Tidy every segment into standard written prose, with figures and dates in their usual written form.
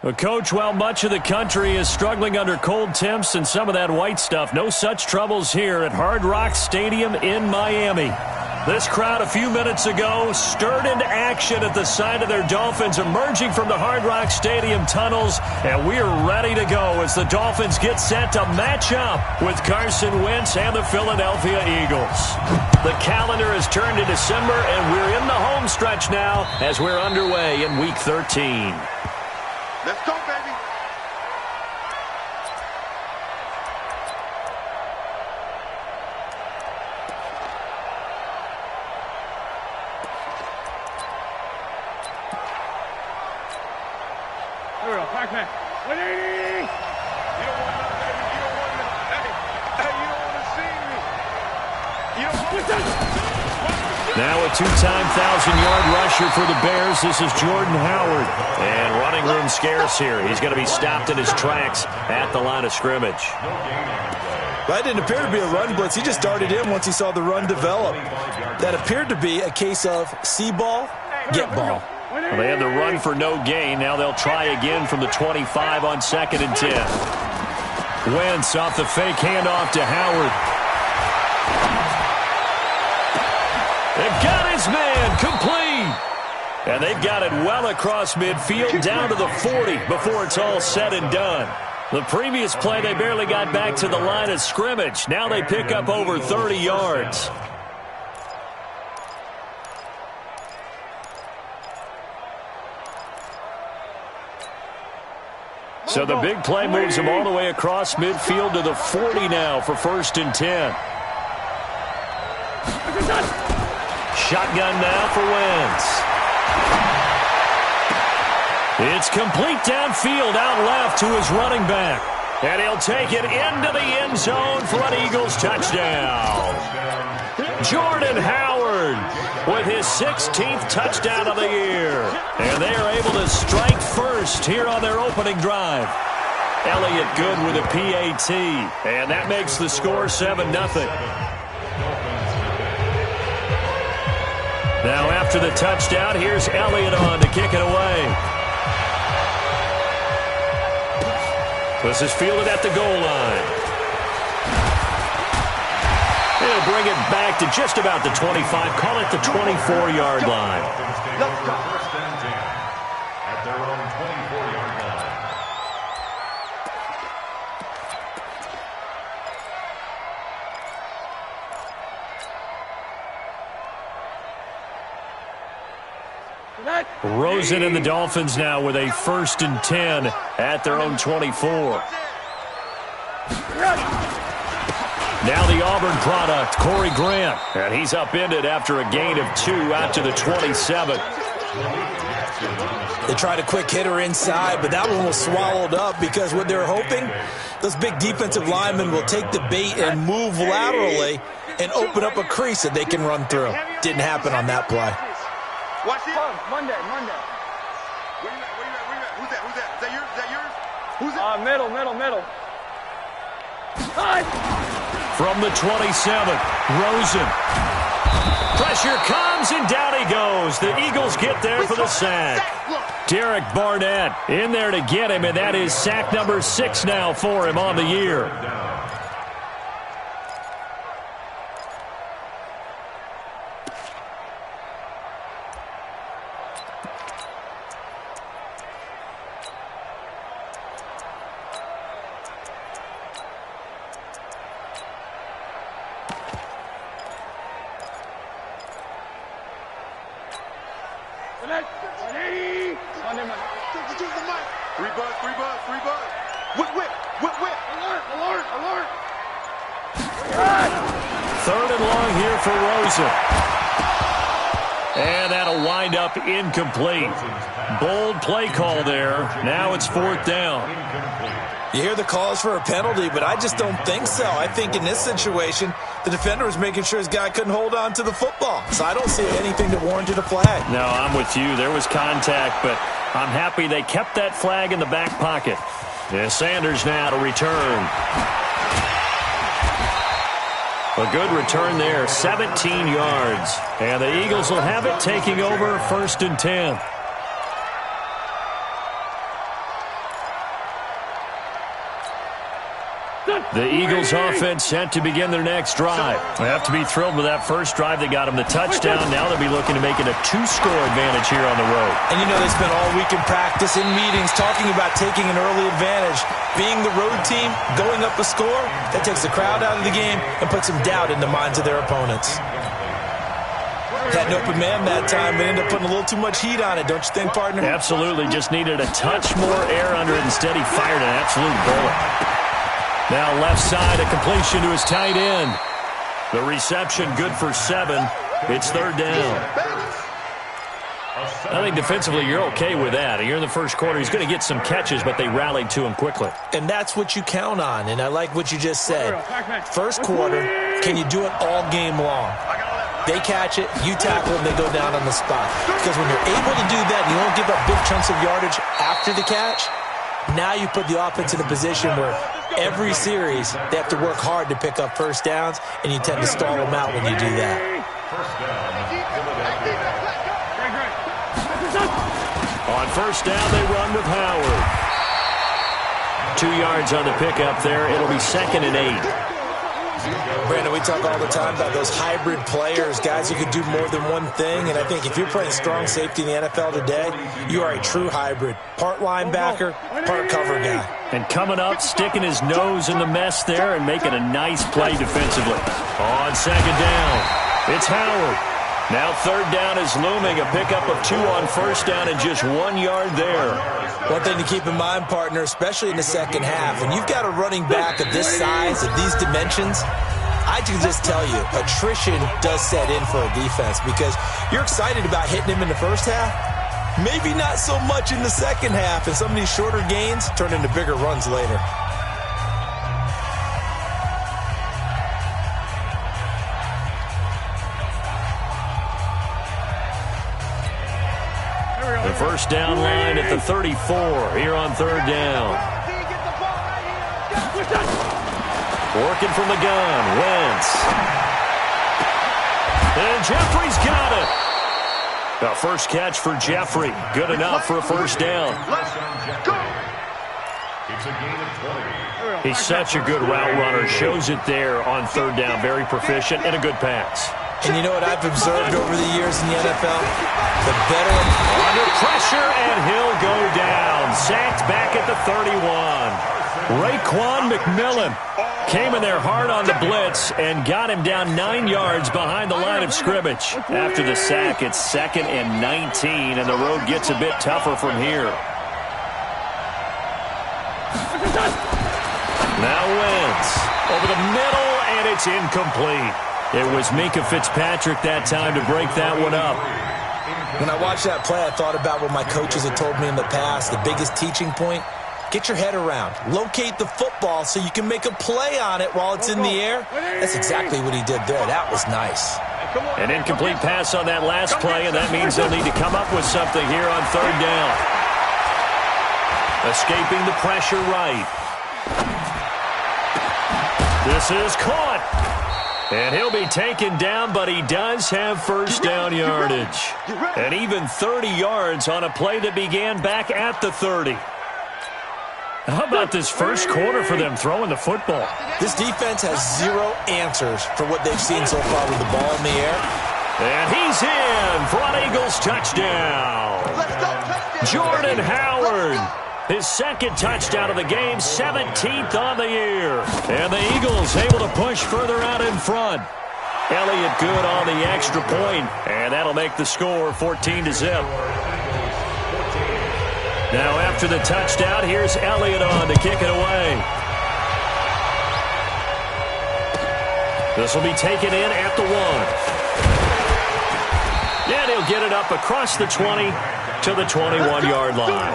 Well, Coach, while much of the country is struggling under cold temps and some of that white stuff, no such troubles here at Hard Rock Stadium in Miami. This crowd a few minutes ago stirred into action at the side of their Dolphins emerging from the Hard Rock Stadium tunnels, and we are ready to go as the Dolphins get set to match up with Carson Wentz and the Philadelphia Eagles. The calendar has turned to December, and we're in the home stretch now as we're underway in Week 13. Let's go, baby. Here we go, Pac-Man. 180! You don't want none, baby. You don't want none. Hey, you don't want to see me. You don't want to. Now a two-time 1,000-yard rusher for the Bears. This is Jordan Howard. And running room scarce here. He's going to be stopped in his tracks at the line of scrimmage. That didn't appear to be a run blitz. He just darted in once he saw the run develop. That appeared to be a case of see ball, get ball. Well, they had the run for no gain. Now they'll try again from the 25 on 2nd and 10. Wentz off the fake handoff to Howard. They've got his man complete. And they've got it well across midfield down to the 40 before it's all said and done. The previous play, they barely got back to the line of scrimmage. Now they pick up over 30 yards. So the big play moves him all the way across midfield to the 40 now for 1st and 10. Shotgun now for Wentz. It's complete downfield out left to his running back. And he'll take it into the end zone for an Eagles touchdown. Jordan Howard with his 16th touchdown of the year. And they are able to strike first here on their opening drive. Elliott good with a PAT. And that makes the score 7-0. Now after the touchdown, here's Elliott on to kick it away. This is fielded at the goal line. He'll bring it back to just about the 25. Call it the 24-yard line. First and 10 at their own 24-yard line. Rosen and the Dolphins now with a 1st and 10 at their own 24. Now the Auburn product, Corey Grant. And he's upended after a gain of 2 out to the 27. They tried a quick hitter inside, but that one was swallowed up because what they're hoping, those big defensive linemen will take the bait and move laterally and open up a crease that they can run through. Didn't happen on that play. Watch it. Monday. Where you at? Who's that? Is that yours? Who's that? Middle. From the 27, Rosen. Pressure comes, and down he goes. The Eagles get there for the sack. Derek Barnett in there to get him, and that is sack number 6 now for him on the year. Three buzz. Whip. Alert. 3rd and long here for Rosen. And that'll wind up incomplete. Bold play call there. Now it's 4th down. You hear the calls for a penalty, but I just don't think so. I think in this situation, the defender was making sure his guy couldn't hold on to the football. So I don't see anything that warranted a flag. No, I'm with you. There was contact, but I'm happy they kept that flag in the back pocket. And Sanders now to return. A good return there, 17 yards. And the Eagles will have it taking over 1st and 10. The Eagles offense set to begin their next drive. They have to be thrilled with that first drive that got them the touchdown. Now they'll be looking to make it a 2-score advantage here on the road. And you know they spent all week in practice, in meetings, talking about taking an early advantage. Being the road team, going up a score, that takes the crowd out of the game and puts some doubt in the minds of their opponents. Had an open man that time, but ended up putting a little too much heat on it, don't you think, partner? Absolutely. Just needed a touch more air under it. Instead, he fired an absolute bullet. Now left side, a completion to his tight end. The reception good for 7. It's third down. I think defensively you're okay with that. You're in the first quarter. He's going to get some catches, but they rallied to him quickly. And that's what you count on, and I like what you just said. First quarter, can you do it all game long? They catch it, you tackle them, they go down on the spot. Because when you're able to do that, and you won't give up big chunks of yardage after the catch, now you put the offense in a position where every series they have to work hard to pick up first downs, and you tend to stall them out when you do that. On first down, they run with Howard. 2 yards on the pickup there. It'll be 2nd and 8. Brandon, we talk all the time about those hybrid players, guys who could do more than one thing, and I think if you're playing strong safety in the NFL today, you are a true hybrid. Part linebacker, part cover guy. And coming up, sticking his nose in the mess there and making a nice play defensively. On second down, it's Howard. Now third down is looming, a pickup of 2 on first down and just 1 yard there. One thing to keep in mind, partner, especially in the second half, when you've got a running back of this size, of these dimensions, I can just tell you, attrition does set in for a defense because you're excited about hitting him in the first half. Maybe not so much in the second half, and some of these shorter gains turn into bigger runs later. The first down line at the 34 here on third down. Working from the gun, Wentz. And Jeffrey's got it. The first catch for Jeffrey. Good enough for a first down. He's such a good route runner. Shows it there on third down. Very proficient and a good pass. And you know what I've observed over the years in the NFL? The veteran under pressure, and he'll go down. Sacked back at the 31. Raekwon McMillan came in there hard on the blitz and got him down 9 yards behind the line of scrimmage. After the sack, it's 2nd and 19, and the road gets a bit tougher from here. Now Wentz over the middle, and it's incomplete. It was Minkah Fitzpatrick that time to break that one up. When I watched that play, I thought about what my coaches had told me in the past. The biggest teaching point, get your head around. Locate the football so you can make a play on it while it's in the air. That's exactly what he did there. That was nice. An incomplete pass on that last play, and that means they'll need to come up with something here on third down. Escaping the pressure right. This is caught. And he'll be taken down, but he does have first down yardage. And even 30 yards on a play that began back at the 30. How about this first quarter for them throwing the football? This defense has zero answers for what they've seen so far with the ball in the air. And he's in for an Eagles touchdown. Jordan Howard. His second touchdown of the game, 17th on the year. And the Eagles able to push further out in front. Elliott good on the extra point, and that'll make the score 14-0. Now after the touchdown, here's Elliott on to kick it away. This will be taken in at the 1. And he'll get it up across the 20 to the 21-yard line.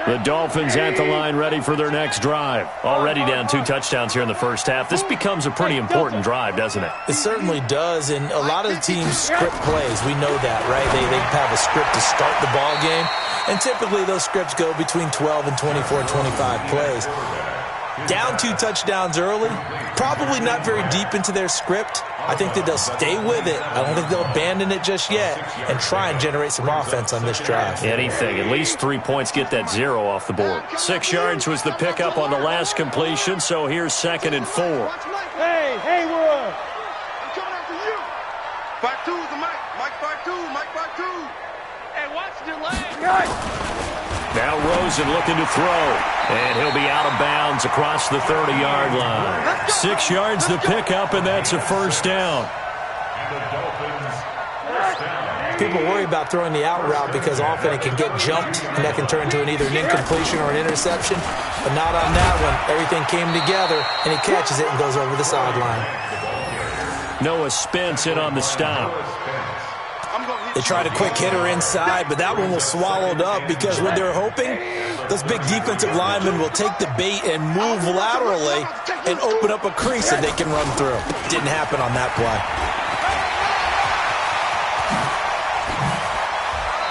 The Dolphins at the line ready for their next drive. Already down 2 touchdowns here in the first half. This becomes a pretty important drive, doesn't it? It certainly does, and a lot of the teams script plays. We know that, right? They have a script to start the ball game, and typically those scripts go between 12 and 24, 25 plays. Down 2 touchdowns early, probably not very deep into their script. I think that they'll stay with it. I don't think they'll abandon it just yet and try and generate some offense on this drive. Anything. At least 3 points, get that 0 off the board. 6 yards was the pickup on the last completion, so here's 2nd and 4. Hey, Haywood! I'm coming after you. 5-2 is the Mike. Mike 5-2. Mike 5-2. Hey, watch your leg. Now Rosen looking to throw, and he'll be out of bounds across the 30-yard line. 6 yards the pickup, and that's a first down. And the Dolphins first down. People worry about throwing the out route because often it can get jumped, and that can turn into either an incompletion or an interception. But not on that one. Everything came together, and he catches it and goes over the sideline. Noah Spence in on the stop. They tried a quick hitter inside, but that one was swallowed up because what they're hoping, those big defensive linemen will take the bait and move laterally and open up a crease that they can run through. Didn't happen on that play.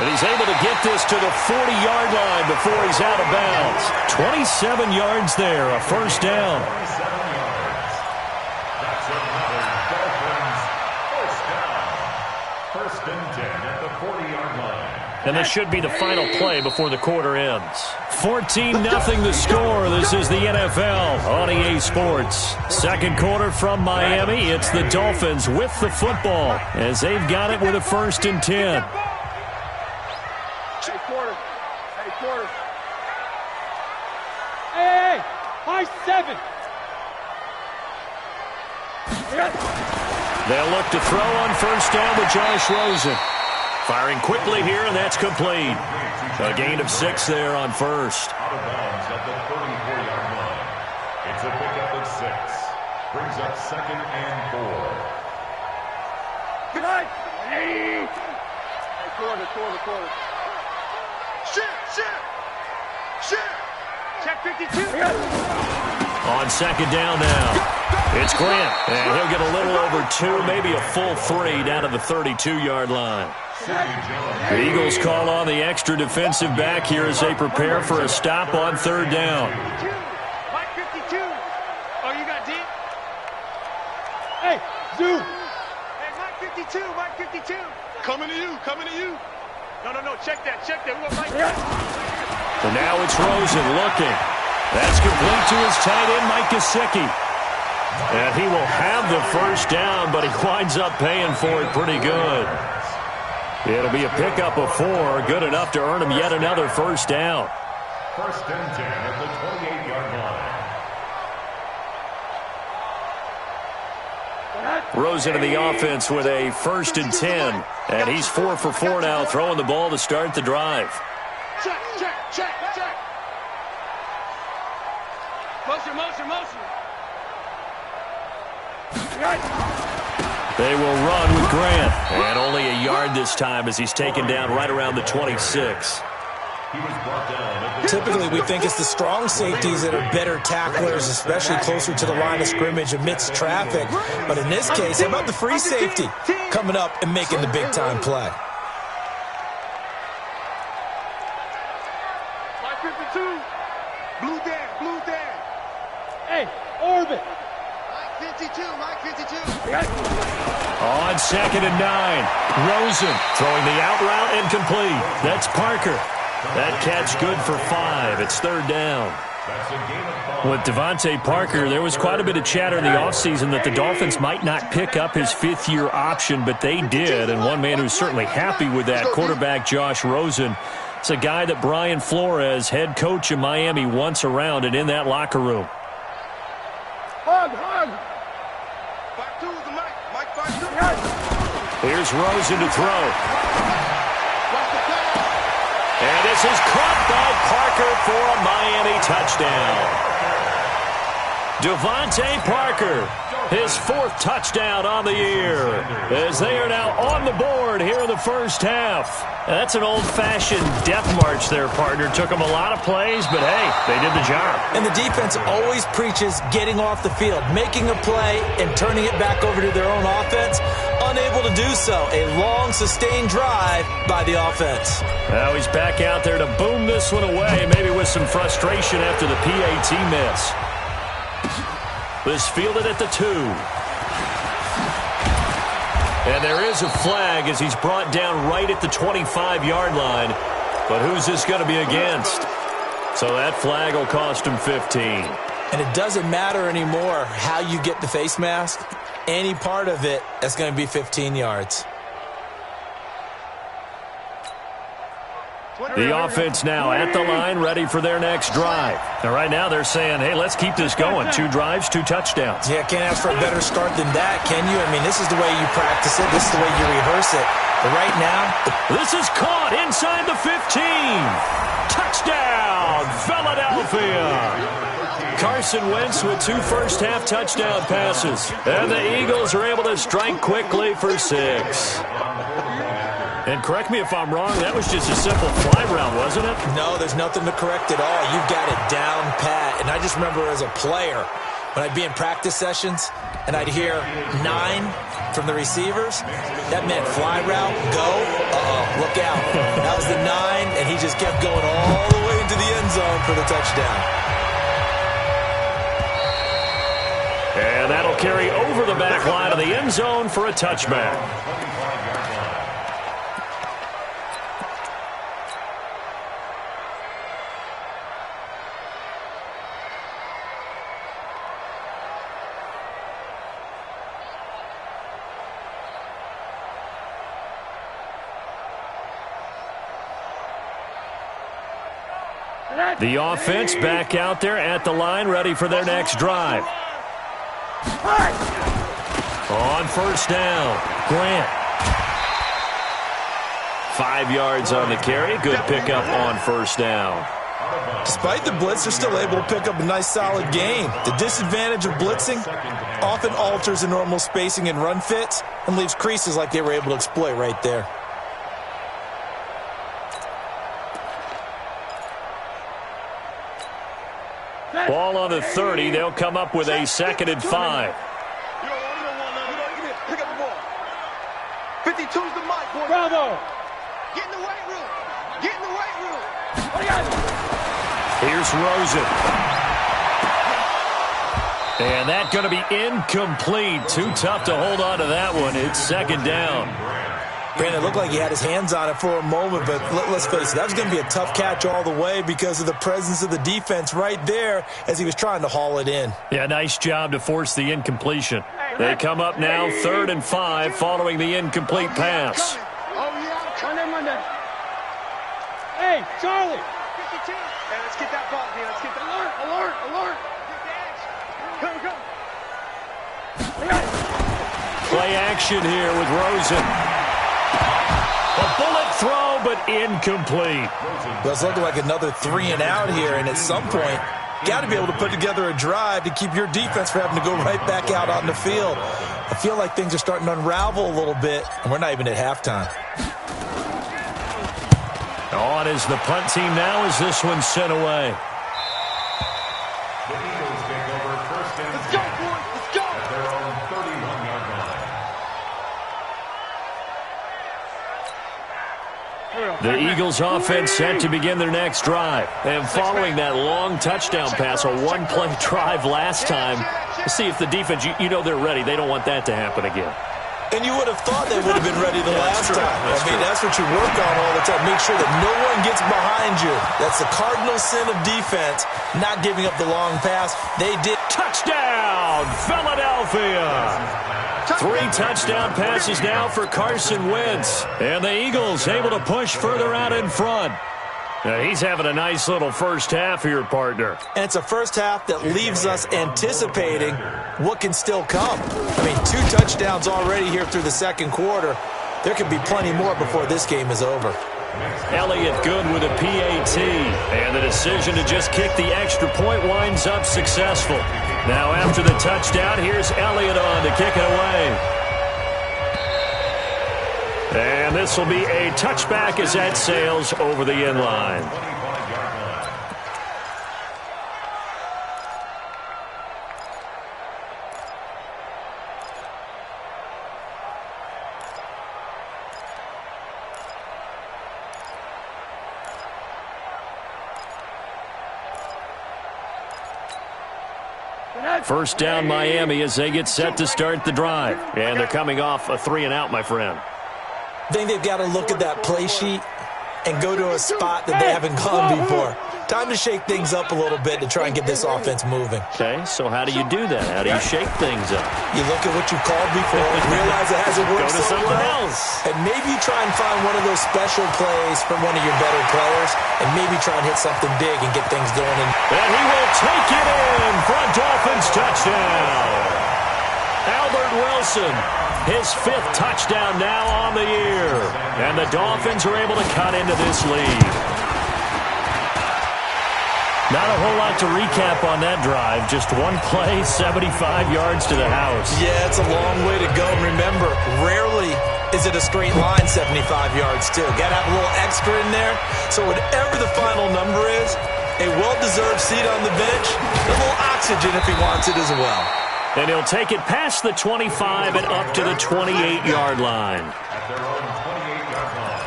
And he's able to get this to the 40-yard line before he's out of bounds. 27 yards there, a first down. 27 yards. That's another Dolphins first down. First and 10 at the 40-yard line. And this should be the final play before the quarter ends. 14-0 the score. This is the NFL on EA Sports. Second quarter from Miami. It's the Dolphins with the football as they've got it with a 1st and 10. Hey, quarter. Hey, quarter. Hey, high 7. They'll look to throw on first down with Josh Rosen. Firing quickly here, and that's complete. A gain of 6 there on first. Out of bounds at the 34-yard line. It's a pickup of 6. Brings up 2nd and 4. Good night. Hey, quarter. Shit. Check 52. On 2nd down now. It's Grant, and he'll get a little over 2, maybe a full 3 down to the 32-yard line. The Eagles call on the extra defensive back here as they prepare for a stop on 3rd down. Mike 52. Oh, you got deep? Hey, Zoo. Hey, Mike 52. Coming to you. No, check that. We want Mike. So now it's Rosen looking. That's complete to his tight end, Mike Gesicki. And he will have the first down, but he winds up paying for it pretty good. It'll be a pickup of 4, good enough to earn him yet another first down. 1st and 10 at the 28-yard line. Rosen in the offense with a 1st and 10. And he's 4 for 4 now, throwing the ball to start the drive. Check. Motion. They will run with Grant. And only a yard this time as he's taken down right around the 26. He was brought down at the Typically, we think it's the strong safeties that are better tacklers, especially closer to the line of scrimmage amidst traffic. But in this case, how about the free safety coming up and making the big-time play? Mike 52. Blue Dan. Hey, Orbit. Mike 52. On 2nd and 9. Rosen throwing the out route incomplete. That's Parker. That catch good for 5. It's 3rd down. That's a gain of 5. With Devontae Parker, there was quite a bit of chatter in the offseason that the Dolphins might not pick up his 5th-year option, but they did. And one man who's certainly happy with that, quarterback Josh Rosen. It's a guy that Brian Flores, head coach in Miami, wants around and in that locker room. Hug. 5-2 is the Mike 5-2. Here's Rosen to throw. And this is caught by Parker for a Miami touchdown. Devontae Parker, his 4th touchdown on the year, as they are now on the board here in the first half. That's an old-fashioned death march there, partner. Took them a lot of plays, but hey, they did the job. And the defense always preaches getting off the field, making a play, and turning it back over to their own offense. Unable to do so. A long, sustained drive by the offense. Now he's back out there to boom this one away, maybe with some frustration after the PAT miss. This fielded at the 2. And there is a flag as he's brought down right at the 25-yard line. But who's this going to be against? So that flag will cost him 15. And it doesn't matter anymore how you get the face mask. Any part of it, that's going to be 15 yards. The offense now at the line, ready for their next drive. And right now they're saying, hey, let's keep this going. 2 drives, 2 touchdowns. Yeah, can't ask for a better start than that, can you? I mean, this is the way you practice it. This is the way you rehearse it. But right now, this is caught inside the 15. Touchdown, Philadelphia. Carson Wentz with 2 first-half touchdown passes. And the Eagles are able to strike quickly for 6. And correct me if I'm wrong, that was just a simple fly route, wasn't it? No, there's nothing to correct at all. You've got it down pat. And I just remember as a player, when I'd be in practice sessions and I'd hear 9 from the receivers, that meant fly route, go, look out. That was the 9, and he just kept going all the way into the end zone for the touchdown. And that'll carry over the back line of the end zone for a touchback. The offense back out there at the line, ready for their next drive. On first down, Grant. 5 yards on the carry. Good pickup on first down. Despite the blitz, they're still able to pick up a nice, solid gain. The disadvantage of blitzing often alters the normal spacing and run fits and leaves creases like they were able to exploit right there. Ball on the 30. They'll come up with a 2nd and 5. Pick up the ball. 52's the mic, boy. Bravo. Get in the weight room. Get in the weight room. Here's Rosen. And that's going to be incomplete. Too tough to hold on to that one. It's 2nd down. Brandon, it looked like he had his hands on it for a moment, but let's face it, that was going to be a tough catch all the way because of the presence of the defense right there as he was trying to haul it in. Yeah, nice job to force the incompletion. They come up now 3rd and 5 following the incomplete pass. Monday. Hey, Charlie. 52. Hey, let's get that ball, dude. Let's get that. Alert. Come. Play action here with Rosen. A bullet throw, but incomplete. Well, it's looking like another 3 and out here, and at some point, got to be able to put together a drive to keep your defense from having to go right back out on the field. I feel like things are starting to unravel a little bit, and we're not even at halftime. On is the punt team now as this one's sent away. The Eagles take over 1st and 10. Let's go, boys. Let's go. At their own 31-yard line. The Eagles offense set to begin their next drive. And following that long touchdown pass, a 1-play drive last time, see if the defense, you know they're ready. They don't want that to happen again. And you would have thought they would have been ready the last time. That's what you work on all the time. Make sure that no one gets behind you. That's the cardinal sin of defense, not giving up the long pass. They did. Touchdown, Philadelphia! 3 touchdown passes now for Carson Wentz. And the Eagles able to push further out in front. He's having a nice little first half here, partner. And it's a first half that leaves us anticipating what can still come. I mean, 2 touchdowns already here through the 2nd quarter. There could be plenty more before this game is over. Elliott good with a PAT. And the decision to just kick the extra point winds up successful. Now after the touchdown, here's Elliott on to kick it away. And this will be a touchback as that sails over the end line. First down Miami as they get set to start the drive. And they're coming off a 3-and-out, my friend. I think they've got to look at that play sheet and go to a spot that they haven't gone before. Time to shake things up a little bit to try and get this offense moving. Okay, so how do you do that? How do you shake things up? You look at what you called before, realize it hasn't worked Go to so something well, else. and maybe you try and find one of those special plays from one of your better players, and maybe try and hit something big and get things going. And he will take it in for a Dolphins touchdown. Albert Wilson, his 5th touchdown now on the year. And the Dolphins are able to cut into this lead. Not a whole lot to recap on that drive. Just one play, 75 yards to the house. Yeah, it's a long way to go. Remember, rarely is it a straight line 75 yards, too. Got to have a little extra in there. So whatever the final number is, a well-deserved seat on the bench, a little oxygen if he wants it as well. And he'll take it past the 25 and up to the 28-yard line. At their own 28-yard line.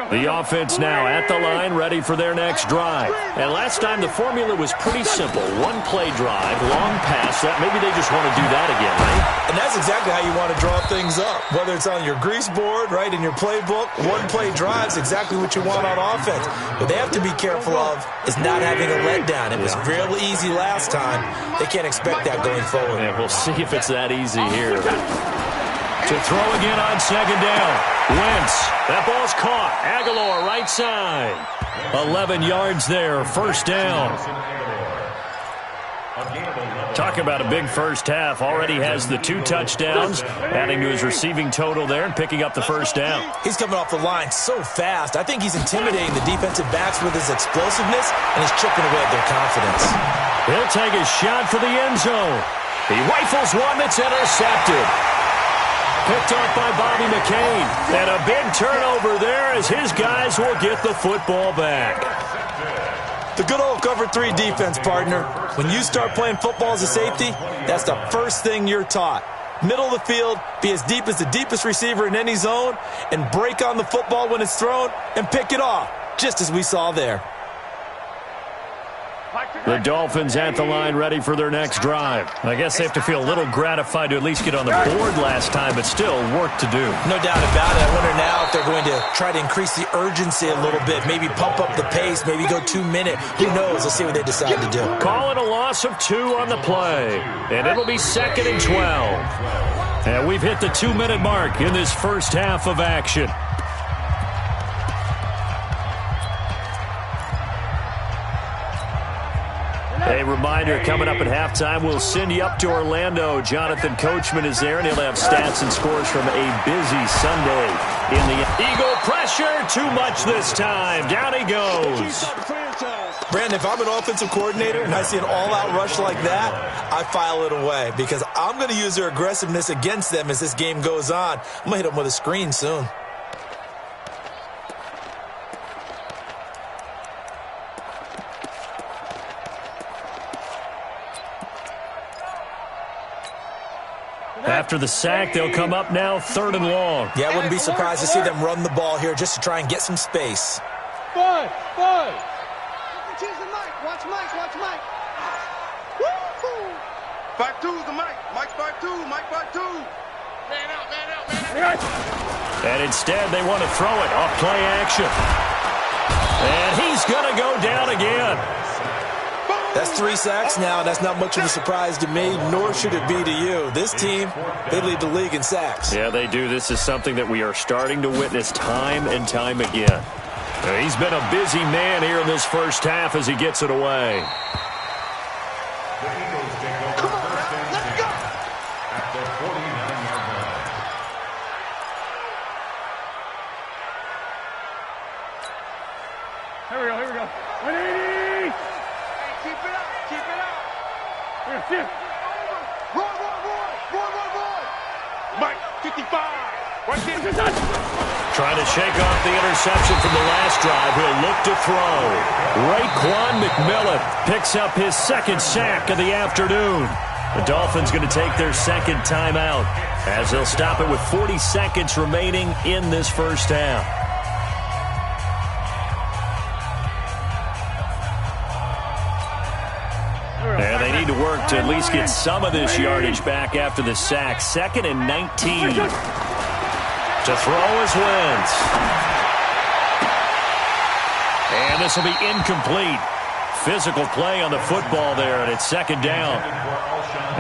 The offense now at the line, ready for their next drive. And last time the formula was pretty simple. One play drive, long pass. Maybe they just want to do that again, right? And that's exactly how you want to draw things up. Whether it's on your grease board, right, in your playbook, one play drive is exactly what you want on offense. What they have to be careful of is not having a letdown. It was real easy last time. They can't expect that going forward. And we'll see if it's that easy here. To throw again on second down. Wentz. That ball's caught. Aguilar, right side. 11 yards there. First down. Talk about a big first half. Already has the 2 touchdowns, adding to his receiving total there and picking up the first down. He's coming off the line so fast. I think he's intimidating the defensive backs with his explosiveness, and he's chipping away at their confidence. He'll take a shot for the end zone. He rifles one that's intercepted. Picked off by Bobby McCain. And a big turnover there as his guys will get the football back. The good old cover 3 defense, partner. When you start playing football as a safety, that's the first thing you're taught. Middle of the field, be as deep as the deepest receiver in any zone, and break on the football when it's thrown and pick it off, just as we saw there. The Dolphins at the line ready for their next drive. I guess they have to feel a little gratified to at least get on the board last time, but still work to do. No doubt about it. I wonder now if they're going to try to increase the urgency a little bit, maybe pump up the pace, maybe go 2-minute. Who knows? Let's see what they decide to do. Call it a loss of 2 on the play, and it'll be 2nd and 12. And we've hit the 2-minute mark in this first half of action. A reminder, coming up at halftime, we'll send you up to Orlando. Jonathan Coachman is there, and he'll have stats and scores from a busy Sunday in the Eagle pressure. Too much this time. Down he goes. Brandon, if I'm an offensive coordinator and I see an all-out rush like that, I file it away because I'm going to use their aggressiveness against them as this game goes on. I'm going to hit them with a screen soon. After the sack, they'll come up now 3rd and long. Yeah, I wouldn't be surprised to see them run the ball here just to try and get some space. Five. Choose the mic. Watch Mike. 5-2's the Mike. Mike 5-2. Mike 5-2. Man out. And instead, they want to throw it off play action. And he's going to go down again. That's 3 sacks now, and that's not much of a surprise to me, nor should it be to you. This team, they lead the league in sacks. Yeah, they do. This is something that we are starting to witness time and time again. He's been a busy man here in this first half as he gets it away. The Eagles take over first and 10 at the 49-yard line. Here we go. 180. Keep it up. Here. Roy. Mike 55. Right there. Trying to shake off the interception from the last drive. He'll look to throw. Raekwon McMillan picks up his 2nd sack of the afternoon. The Dolphins going to take their 2nd timeout as they'll stop it with 40 seconds remaining in this first half. to at least get some of this yardage back after the sack. 2nd and 19. To throw is Wentz. And this will be incomplete. Physical play on the football there, and it's 2nd down.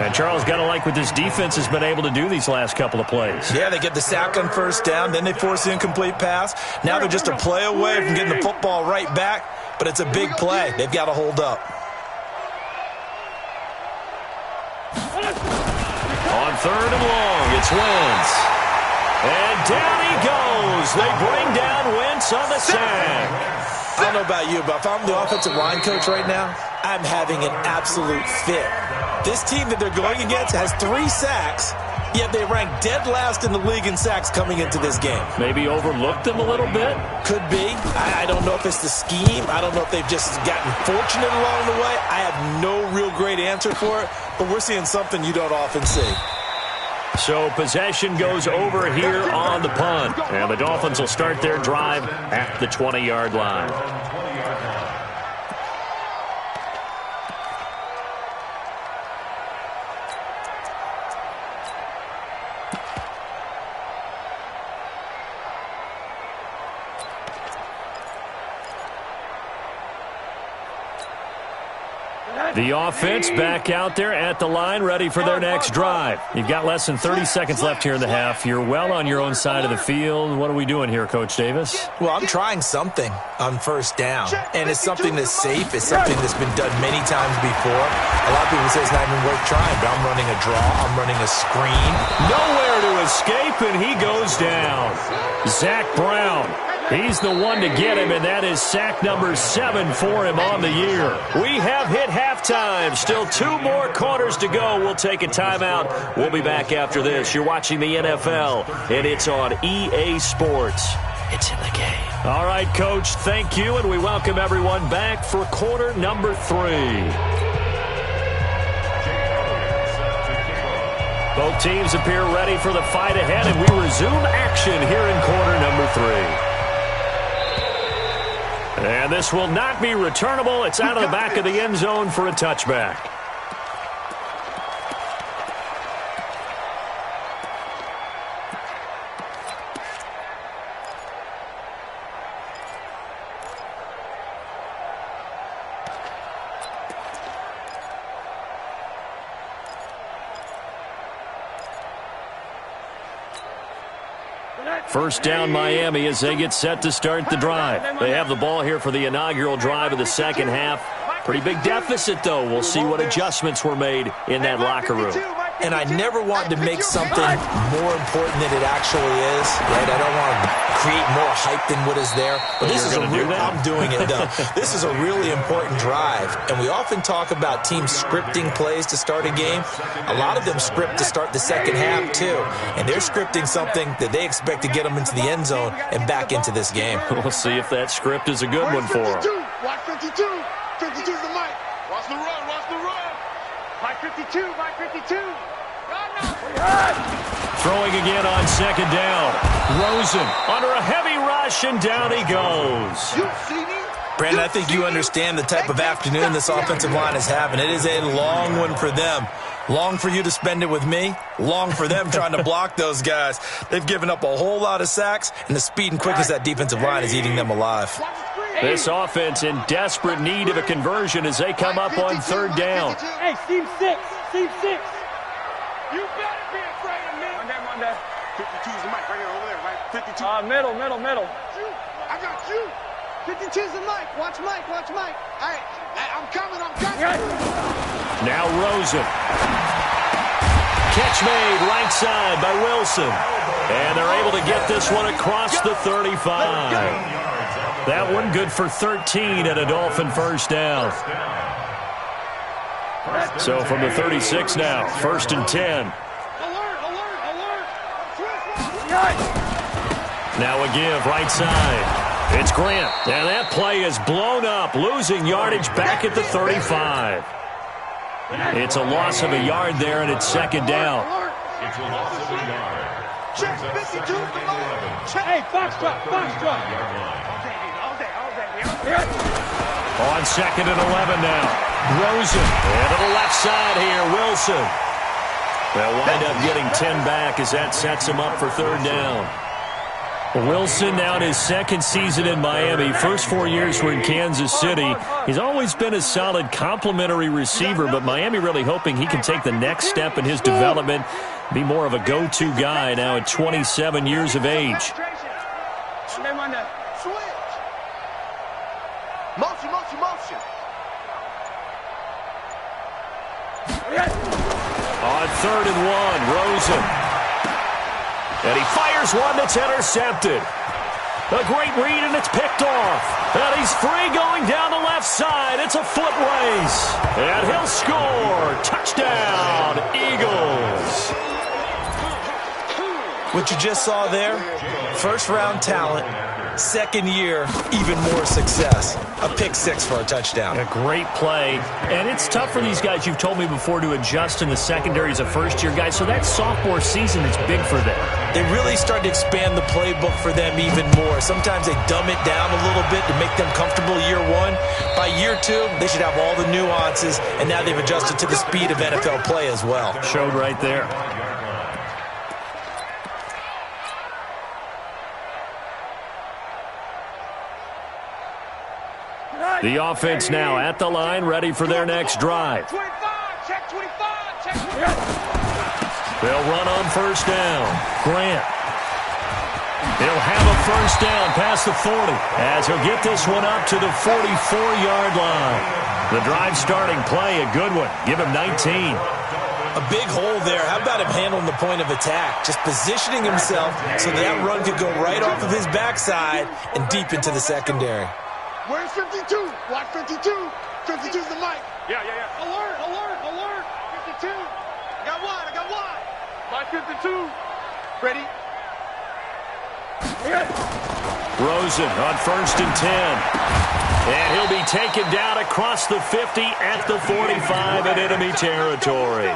And Charles, got to like what this defense has been able to do these last couple of plays. Yeah, they get the sack on 1st down, then they force the incomplete pass. Now they're just a play away from getting the football right back, but it's a big play. They've got to hold up. On 3rd and long, it's Wentz. And down he goes. They bring down Wentz on the sack. I don't know about you, but if I'm the offensive line coach right now, I'm having an absolute fit. This team that they're going against has 3 sacks, yet they rank dead last in the league in sacks coming into this game. Maybe overlooked them a little bit? Could be. I don't know if it's the scheme. I don't know if they've just gotten fortunate along the way. I have no real great answer for it, but we're seeing something you don't often see. So possession goes over here on the punt. And the Dolphins will start their drive at the 20-yard line. The offense back out there at the line, ready for their next drive. You've got less than 30 seconds left here in the half. You're well on your own side of the field. What are we doing here, Coach Davis? Well, I'm trying something on 1st down, and it's something that's safe. It's something that's been done many times before. A lot of people say it's not even worth trying, but I'm running a draw. I'm running a screen. Nowhere to escape, and he goes down. Zach Brown. He's the one to get him, and that is sack number 7 for him on the year. We have hit halftime. Still 2 more quarters to go. We'll take a timeout. We'll be back after this. You're watching the NFL, and it's on EA Sports. It's in the game. All right, Coach, thank you, and we welcome everyone back for quarter number 3. Both teams appear ready for the fight ahead, and we resume action here in quarter number 3. And this will not be returnable. It's out of the back of the end zone for a touchback. First down, Miami, as they get set to start the drive. They have the ball here for the inaugural drive of the second half. Pretty big deficit, though. We'll see what adjustments were made in that locker room. And I never want to make something more important than it actually is. Right? I don't want to create more hype than what is there. But this is a real, I'm doing it, though. This is a really important drive. And we often talk about teams scripting plays to start a game. A lot of them script to start the second half, too. And they're scripting something that they expect to get them into the end zone and back into this game. We'll see if that script is a good one for them. Watch 52. 52's the mic. Watch the run. Watch the run. Mike 52. Mike 52. Throwing again on second down. Rosen under a heavy rush, and down he goes. Brandon, I think you understand the type of afternoon this offensive line is having. It is a long one for them. Long for you to spend it with me. Long for them trying to block those guys. They've given up a whole lot of sacks, and the speed and quickness of that defensive line is eating them alive. This offense in desperate need of a conversion as they come up on third down. Hey, Team 6. Team 6. You better be afraid of me. Monday. 52's the mic right here, over there, right? 52. Middle. I got you. 52's the mic. Watch Mike. All right, I'm coming. Now Rosen. Catch made right side by Wilson. And they're able to get this one across the 35. That one good for 13 and a Dolphin first down. So from the 36 now, 1st and 10. Now a give right side. It's Grant, and that play is blown up, losing yardage back at the 35. It's a loss of a yard there, and it's second down. It's a loss of a yard. Check 52 for mine. Hey, Foxtrot. On 2nd and 11 now. Rosen. And to the left side here, Wilson. They'll wind up getting 10 back as that sets him up for third down. Wilson now in his second season in Miami. First 4 years were in Kansas City. He's always been a solid complementary receiver, but Miami really hoping he can take the next step in his development, be more of a go-to guy now at 27 years of age. Motion, motion, motion. On 3rd and 1, Rosen. And he fires one that's intercepted. A great read, and it's picked off. And he's free going down the left side. It's a foot race. And he'll score. Touchdown, Eagles. What you just saw there, first-round talent, second year, even more success. A pick six for a touchdown. A great play. And it's tough for these guys, you've told me before, to adjust in the secondary as a first-year guy. So that sophomore season is big for them. They really started to expand the playbook for them even more. Sometimes they dumb it down a little bit to make them comfortable year one. By year two, they should have all the nuances, and now they've adjusted to the speed of NFL play as well. Showed right there. The offense now at the line, ready for their next drive. 25, check 25, check 25. They'll run on first down. Grant. He'll have a first down past the 40 as he'll get this one up to the 44-yard line. The drive starting play, a good one. Give him 19. A big hole there. How about him handling the point of attack? Just positioning himself so that run could go right off of his backside and deep into the secondary. Where's 52? Watch 52. 52's the mic. Yeah. Alert, alert, alert. 52. I got one. Watch 52. Ready? Rosen on 1st and 10. And he'll be taken down across the 50 at the 45 in enemy territory.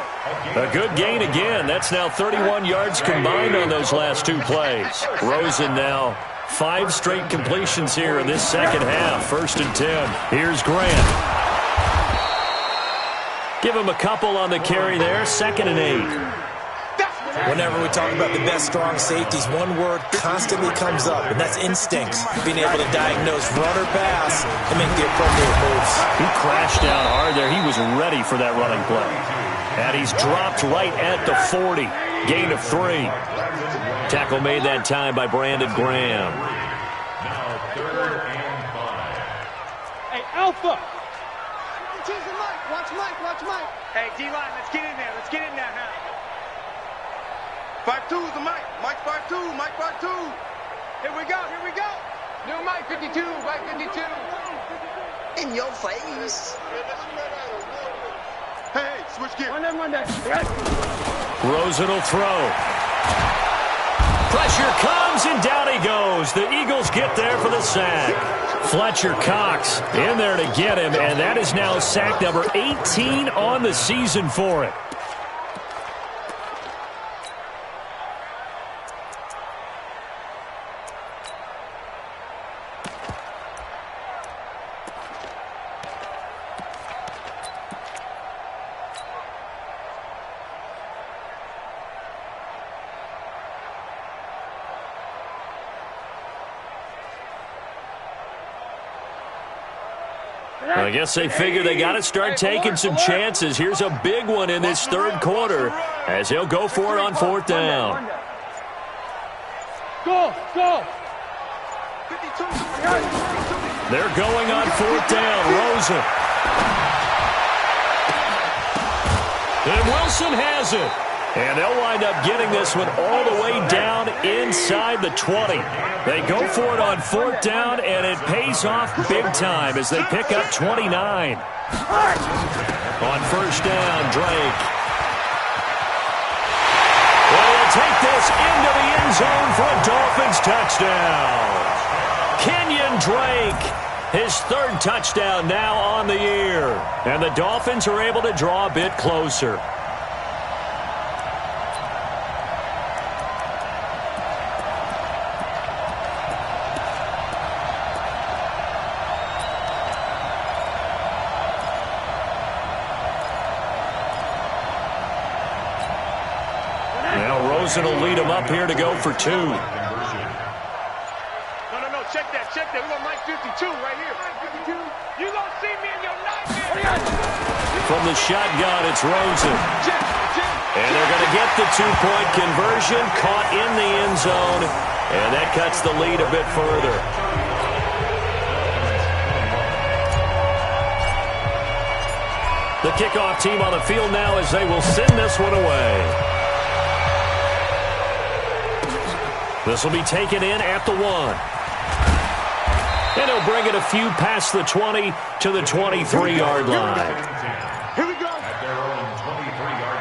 A good gain again. That's now 31 yards combined on those last two plays. Rosen now 5 straight completions here in this second half. 1st and 10. Here's Grant. Give him a couple on the carry there. 2nd and 8. Whenever we talk about the best strong safeties, one word constantly comes up, and that's instincts. Being able to diagnose run or pass and make the appropriate moves. He crashed down hard there. He was ready for that running play. And he's dropped right at the 40. Gain of 3. Tackle made that time by Brandon Graham. Now 3rd and 5. Hey, Alpha. Watch Mike. Hey, D-line, let's get in there. Let's get in there now. 52 is the mic. Mike 52. Mike 52. Here we go. New Mike 52, Mike 52. In your face. Hey, switch gear. One day. Rosen will throw. Pressure comes, and down he goes. The Eagles get there for the sack. Fletcher Cox in there to get him, and that is now sack number 18 on the season for it. I guess they figure they got to start taking some chances. Here's a big one in this third quarter as he'll go for it on 4th down. Go. They're going on 4th down. Rosen. And Wilson has it. And they'll wind up getting this one all the way down inside the 20. They go for it on 4th down, and it pays off big time as they pick up 29. On 1st down, Drake. They'll take this into the end zone for a Dolphins touchdown. Kenyon Drake, his 3rd touchdown now on the year. And the Dolphins are able to draw a bit closer. Rosen will lead them up here to go for 2. No, check that. We're going to Mike 52 right here. 52. You going to see me in your nightmare. From the shotgun, it's Rosen. And they're going to get the 2-point conversion, caught in the end zone, and that cuts the lead a bit further. The kickoff team on the field now as they will send this one away. This will be taken in at the 1. And he'll bring it a few past the 20 to the 23-yard line. Here we go. At their own 23-yard line.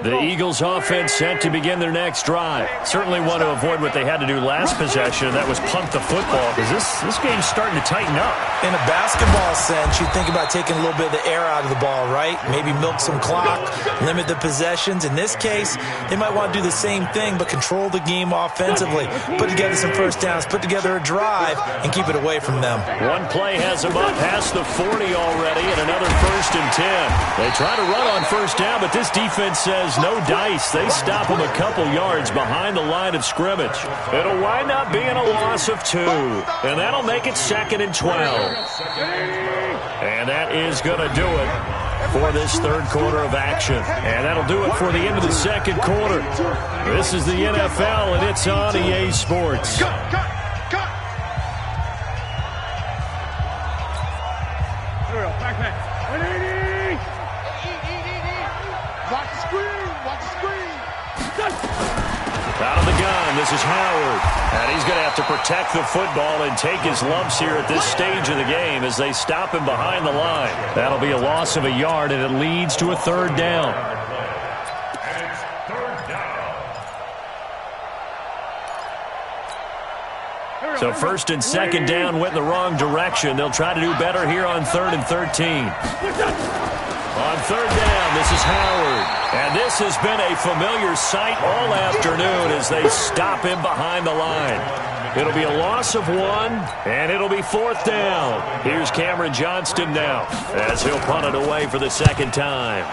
The Eagles offense set to begin their next drive. Certainly want to avoid what they had to do last possession. That was punt the football, because this game's starting to tighten up. In a basketball sense, you think about taking a little bit of the air out of the ball, right? Maybe milk some clock, limit the possessions. In this case, they might want to do the same thing, but control the game offensively. Put together some first downs, put together a drive, and keep it away from them. One play has them up past the 40 already, and another 1st and 10. They try to run on first down, but this defense says no dice. They stop them a couple yards behind the line of scrimmage. It'll wind up being a loss of 2, and that'll make it 2nd and 12. And that is going to do it for this third quarter of action. And that'll do it for the end of the second quarter. This is the NFL, and it's on EA Sports. Cut. Here we go. Back. Watch the screen. Out of the gun, this is Howard. And he's going to have to protect the football and take his lumps here at this stage of the game as they stop him behind the line. That'll be a loss of a yard, and it leads to a 3rd down. And it's 3rd down. So 1st and 2nd down went in the wrong direction. They'll try to do better here on 3rd and 13. On 3rd down, this is Howard. And this has been a familiar sight all afternoon as they stop him behind the line. It'll be a loss of 1, and it'll be 4th down. Here's Cameron Johnston now as he'll punt it away for the 2nd time.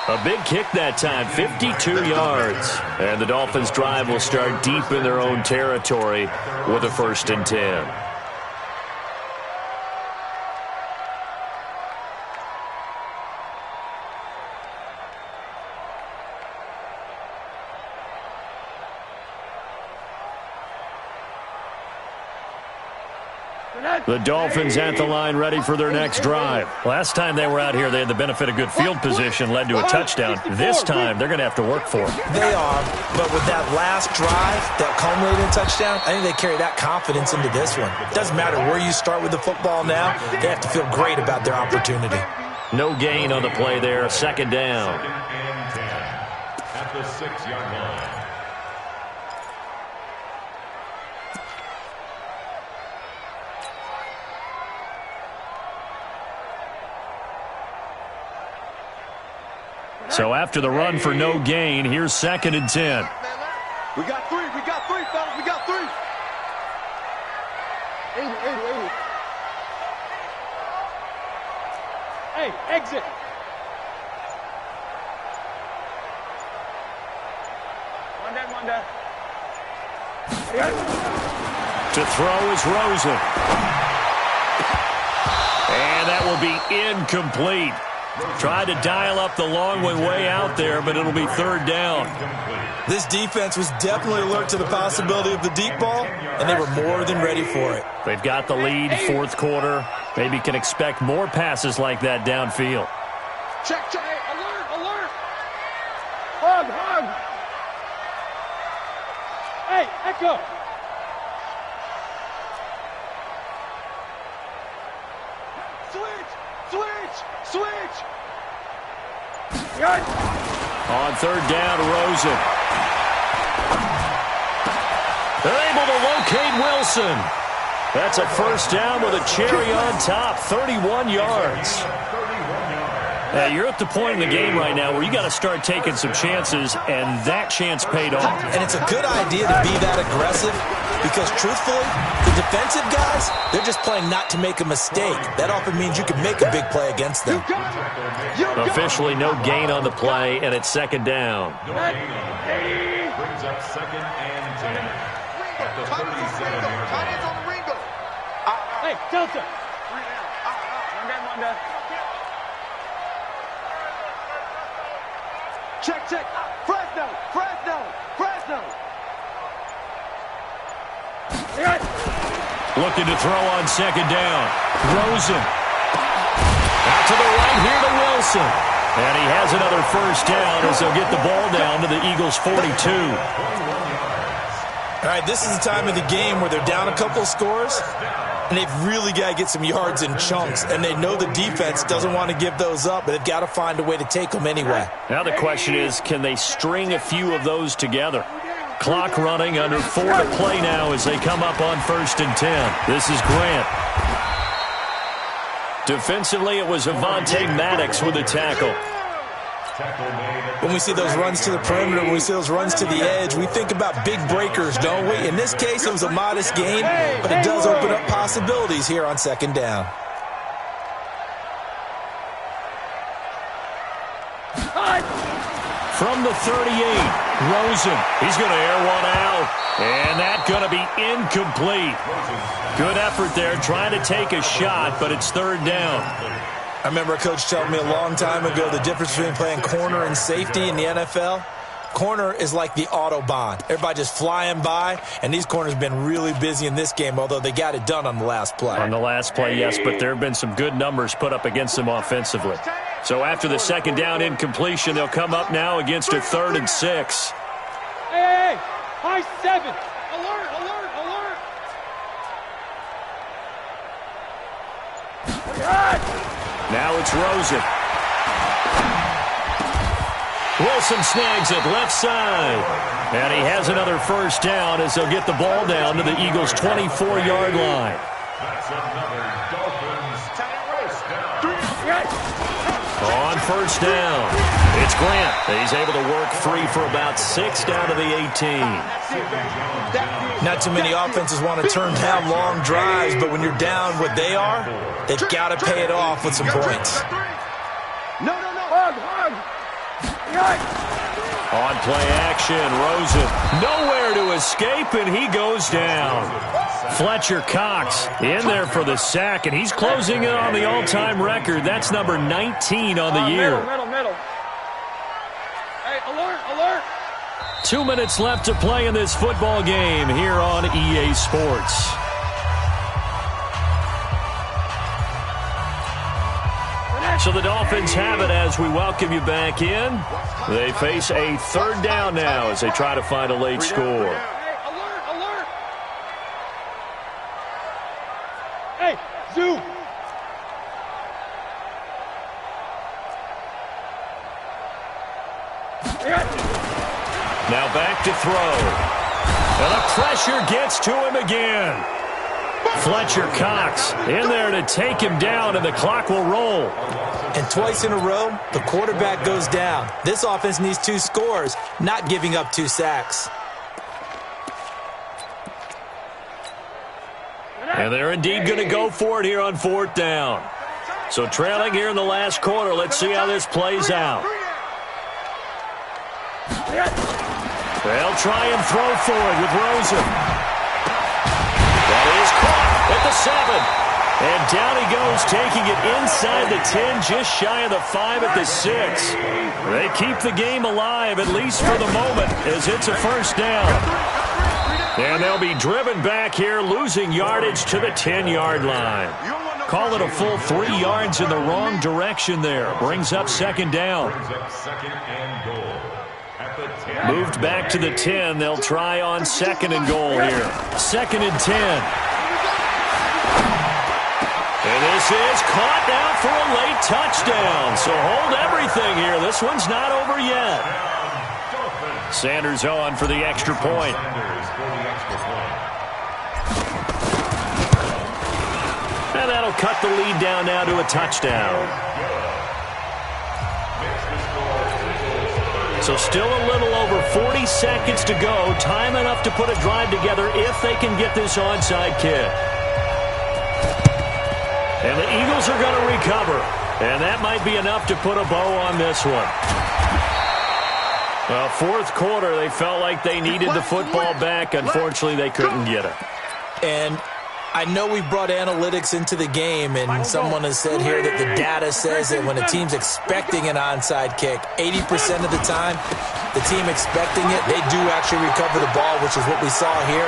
A big kick that time, 52 yards. And the Dolphins' drive will start deep in their own territory with a 1st and 10. The Dolphins at the line ready for their next drive. Last time they were out here, they had the benefit of good field position, led to a touchdown. This time, they're going to have to work for it. They are, but with that last drive that culminated in touchdown, I think they carry that confidence into this one. It doesn't matter where you start with the football now. They have to feel great about their opportunity. No gain on the play there, 2nd down. 2nd and 10 at the 6-yard line. So after the run for no gain, here's 2nd and 10. We got 3, fellas. We got 3. 80. Hey, exit. One down. To throw is Rosen. And that will be incomplete. Tried to dial up the long way out there, but it'll be 3rd down. This defense was definitely alert to the possibility of the deep ball, and they were more than ready for it. They've got the lead, 4th quarter. Maybe can expect more passes like that downfield. Check. Alert. Hug. Hey, Echo. Switch. On 3rd down, Rosen. They're able to locate Wilson. That's a 1st down with a cherry on top, 31 yards. You're at the point in the game right now where you got to start taking some chances, and that chance paid off. And it's a good idea to be that aggressive because, truthfully, the defensive guys, they're just playing not to make a mistake. That often means you can make a big play against them. Officially no gain on the play, and it's second down. No gain on the play. Brings up second and 10 at the 37-yard line. Hey, Delta. One down. Check. Fresno. Looking to throw on second down. Rosen. Out to the right here to Wilson. And he has another first down as they'll get the ball down to the Eagles' 42. All right, this is the time of the game where they're down a couple of scores, and they've really got to get some yards in chunks, and they know the defense doesn't want to give those up, but they've got to find a way to take them anyway. Now the question is, can they string a few of those together? Clock running, under 4 to play now as they come up on 1st and 10. This is Grant. Defensively, it was Avonte Maddox with a tackle. When we see those runs to the perimeter, when we see those runs to the edge, we think about big breakers, don't we? In this case, it was a modest gain, but it does open up possibilities here on second down. From the 38, Rosen. He's going to air one out, and that's going to be incomplete. Good effort there, trying to take a shot, but it's third down. I remember a coach telling me a long time ago the difference between playing corner and safety in the NFL. Corner is like the Autobahn. Everybody just flying by, and these corners have been really busy in this game, although they got it done on the last play. On the last play, yes, but there have been some good numbers put up against them offensively. So after the second down incompletion, they'll come up now against a 3rd and 6. Hey, high 7. Alert. Now it's Rosen. Wilson snags it left side. And he has another first down as they'll get the ball down to the Eagles' 24-yard line. That's another Dolphins first down. On first down, it's Grant. He's able to work free for about 6 down to the 18. Not too many offenses want to turn down long drives, but when you're down what they are, they've got to pay it off with some points. No. Hug. On play action, Rosen nowhere to escape, and he goes down. Fletcher Cox in there for the sack, and he's closing in on the all-time record. That's number 19 on the year. Middle. Hey, alert. 2 minutes left to play in this football game here on EA Sports. So the Dolphins have it as we welcome you back in. They face a 3rd down now as they try to find a late score. Alert. Hey, Zoo. Now back to throw. And the pressure gets to him again. Fletcher Cox in there to take him down, and the clock will roll. And twice in a row, the quarterback goes down. This offense needs 2 scores, not giving up 2 sacks. And they're indeed going to go for it here on 4th down. So trailing here in the last quarter, let's see how this plays out. They'll try and throw for it with Rosen. That is caught at the 7. And down he goes, taking it inside the 10, just shy of the 5 at the 6. They keep the game alive, at least for the moment, as it's a first down. And they'll be driven back here, losing yardage to the 10-yard line. Call it a full 3 yards in the wrong direction there. Brings up second down. Moved back to the 10. They'll try on 2nd and goal here. 2nd and 10. And this is caught now for a late touchdown. So hold everything here. This one's not over yet. Sanders on for the extra point. And that'll cut the lead down now to a touchdown. So still a little over 40 seconds to go. Time enough to put a drive together if they can get this onside kick. And the Eagles are going to recover. And that might be enough to put a bow on this one. Well, fourth quarter, they felt like they needed the football back. Unfortunately, they couldn't get it. And I know we brought analytics into the game, and someone has said here that the data says that when a team's expecting an onside kick, 80% of the time, the team expecting it, they do actually recover the ball, which is what we saw here.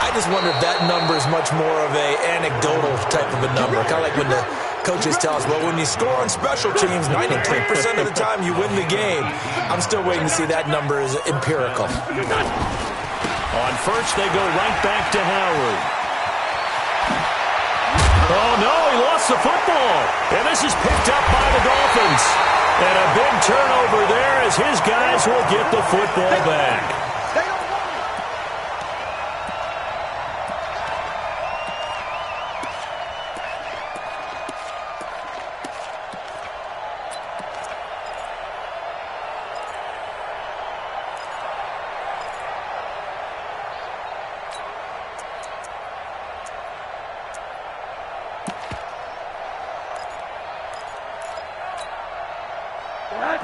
I just wonder if that number is much more of a anecdotal type of a number, kind of like when the coaches tell us, well, when you score on special teams, 93% of the time you win the game. I'm still waiting to see that number is empirical. On first, they go right back to Howard. Oh, no, he lost the football. And this is picked up by the Dolphins. And a big turnover there as his guys will get the football back.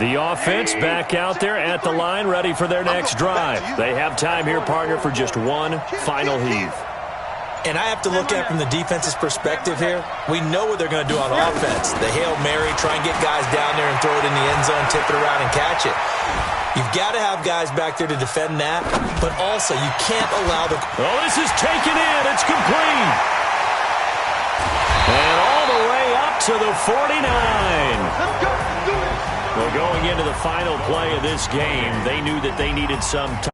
The offense back out there at the line, ready for their next drive. They have time here, partner, for just one final heave. And I have to look at it from the defense's perspective here. We know what they're going to do on offense. The Hail Mary, try and get guys down there and throw it in the end zone, tip it around and catch it. You've got to have guys back there to defend that, but also you can't allow the... Oh, this is taken in. It's complete. And all the way up to the 49. Well, going into the final play of this game, they knew that they needed some time.